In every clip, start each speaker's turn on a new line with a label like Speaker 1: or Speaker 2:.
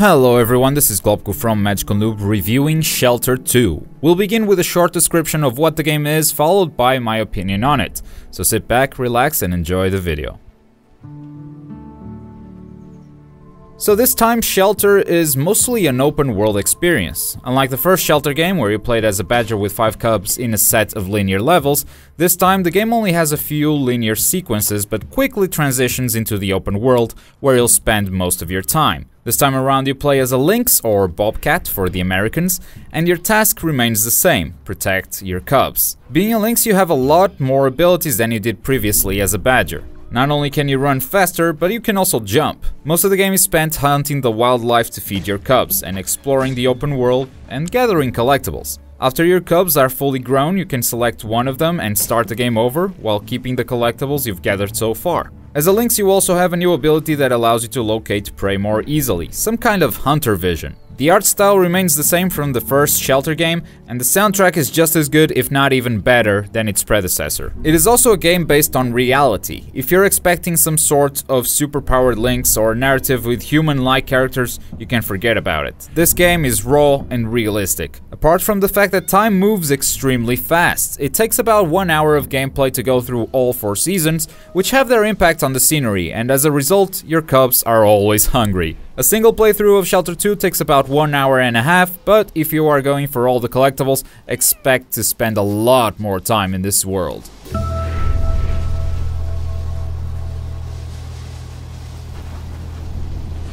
Speaker 1: Hello everyone, this is Globku from Magical Noob reviewing Shelter 2. We'll begin with a short description of what the game is, followed by my opinion on it. So sit back, relax and enjoy the video. So this time, Shelter is mostly an open world experience. Unlike the first Shelter game, where you played as a badger with 5 cubs in a set of linear levels, this time the game only has a few linear sequences, but quickly transitions into the open world, where you'll spend most of your time. This time around you play as a Lynx, or Bobcat for the Americans, and your task remains the same: protect your cubs. Being a Lynx, you have a lot more abilities than you did previously as a badger. Not only can you run faster, but you can also jump. Most of the game is spent hunting the wildlife to feed your cubs, and exploring the open world and gathering collectibles. After your cubs are fully grown, you can select one of them and start the game over, while keeping the collectibles you've gathered so far. As a Lynx, you also have a new ability that allows you to locate prey more easily, some kind of hunter vision. The art style remains the same from the first Shelter game, and the soundtrack is just as good, if not even better, than its predecessor. It is also a game based on reality. If you're expecting some sort of superpowered Lynx or narrative with human-like characters, you can forget about it. This game is raw and realistic. Apart from the fact that time moves extremely fast, it takes about 1 hour of gameplay to go through all 4 seasons, which have their impact on the scenery, and as a result, your cubs are always hungry. A single playthrough of Shelter 2 takes about 1 hour and a half, but if you are going for all the collectibles, expect to spend a lot more time in this world.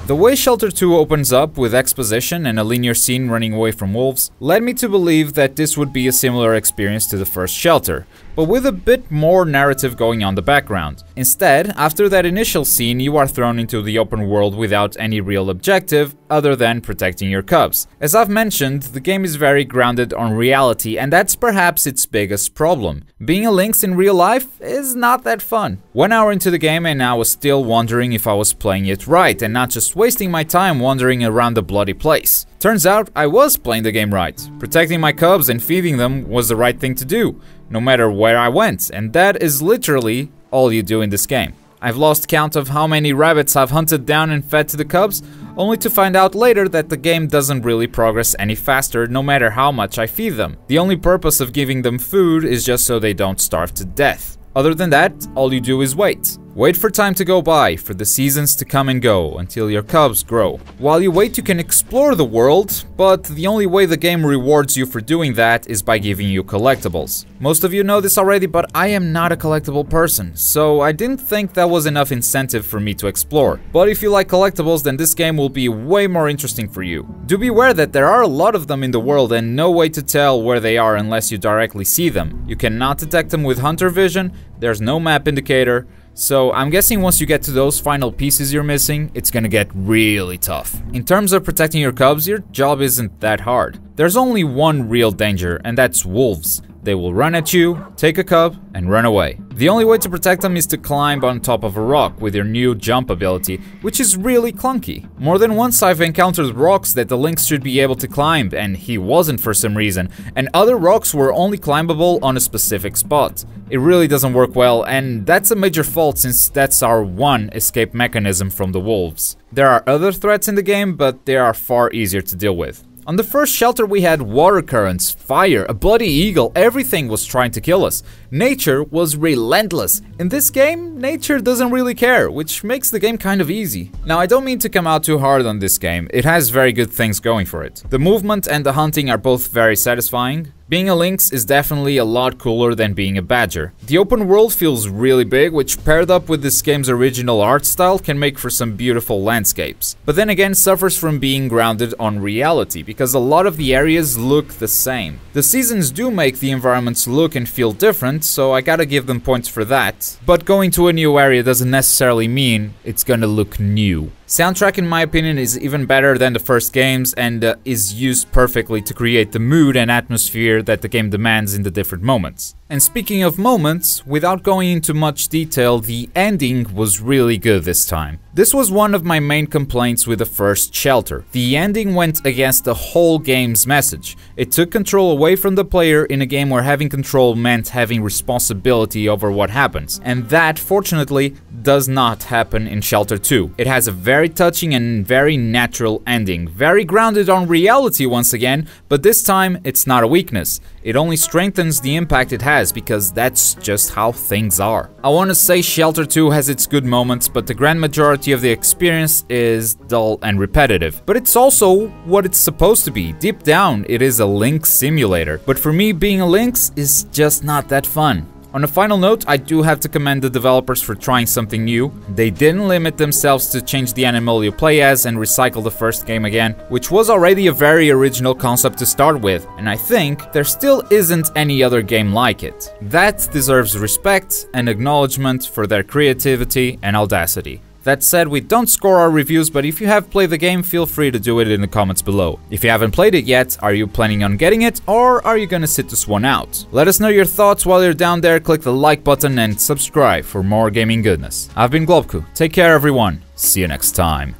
Speaker 1: The way Shelter 2 opens up with exposition and a linear scene running away from wolves led me to believe that this would be a similar experience to the first Shelter, but with a bit more narrative going on the background. Instead, after that initial scene, you are thrown into the open world without any real objective other than protecting your cubs. As I've mentioned, the game is very grounded on reality, and that's perhaps its biggest problem. Being a Lynx in real life is not that fun. 1 hour into the game and I was still wondering if I was playing it right and not just wasting my time wandering around the bloody place. Turns out I was playing the game right. Protecting my cubs and feeding them was the right thing to do, no matter where I went, and that is literally all you do in this game. I've lost count of how many rabbits I've hunted down and fed to the cubs, only to find out later that the game doesn't really progress any faster no matter how much I feed them. The only purpose of giving them food is just so they don't starve to death. Other than that, all you do is wait. Wait for time to go by, for the seasons to come and go, until your cubs grow. While you wait, you can explore the world, but the only way the game rewards you for doing that is by giving you collectibles. Most of you know this already, but I am not a collectible person, so I didn't think that was enough incentive for me to explore. But if you like collectibles, then this game will be way more interesting for you. Do be aware that there are a lot of them in the world and no way to tell where they are unless you directly see them. You cannot detect them with hunter vision, there's no map indicator, so I'm guessing once you get to those final pieces you're missing, it's gonna get really tough. In terms of protecting your cubs, your job isn't that hard. There's only one real danger, and that's wolves. They will run at you, take a cub, and run away. The only way to protect them is to climb on top of a rock with your new jump ability, which is really clunky. More than once I've encountered rocks that the Lynx should be able to climb, and he wasn't for some reason, and other rocks were only climbable on a specific spot. It really doesn't work well, and that's a major fault since that's our one escape mechanism from the wolves. There are other threats in the game, but they are far easier to deal with. On the first Shelter we had water currents, fire, a bloody eagle, everything was trying to kill us. Nature was relentless. In this game, nature doesn't really care, which makes the game kind of easy. Now I don't mean to come out too hard on this game, it has very good things going for it. The movement and the hunting are both very satisfying. Being a Lynx is definitely a lot cooler than being a badger. The open world feels really big, which paired up with this game's original art style can make for some beautiful landscapes. But then again, suffers from being grounded on reality, because a lot of the areas look the same. The seasons do make the environments look and feel different, so I gotta give them points for that. But going to a new area doesn't necessarily mean it's gonna look new. Soundtrack, in my opinion, is even better than the first games and is used perfectly to create the mood and atmosphere that the game demands in the different moments. And speaking of moments, without going into much detail, the ending was really good this time. This was one of my main complaints with the first Shelter. The ending went against the whole game's message. It took control away from the player in a game where having control meant having responsibility over what happens. And that, fortunately, does not happen in Shelter 2. It has a very touching and very natural ending, very grounded on reality once again, but this time it's not a weakness. It only strengthens the impact it has because that's just how things are. I want to say Shelter 2 has its good moments, but the grand majority of the experience is dull and repetitive. But it's also what it's supposed to be. Deep down, it is a Lynx simulator. But for me, being a Lynx is just not that fun. On a final note, I do have to commend the developers for trying something new. They didn't limit themselves to change the animal you play as and recycle the first game again, which was already a very original concept to start with, and I think there still isn't any other game like it. That deserves respect and acknowledgement for their creativity and audacity. That said, we don't score our reviews, but if you have played the game, feel free to do it in the comments below. If you haven't played it yet, are you planning on getting it, or are you gonna sit this one out? Let us know your thoughts while you're down there, click the like button and subscribe for more gaming goodness. I've been Globku, take care everyone, see you next time.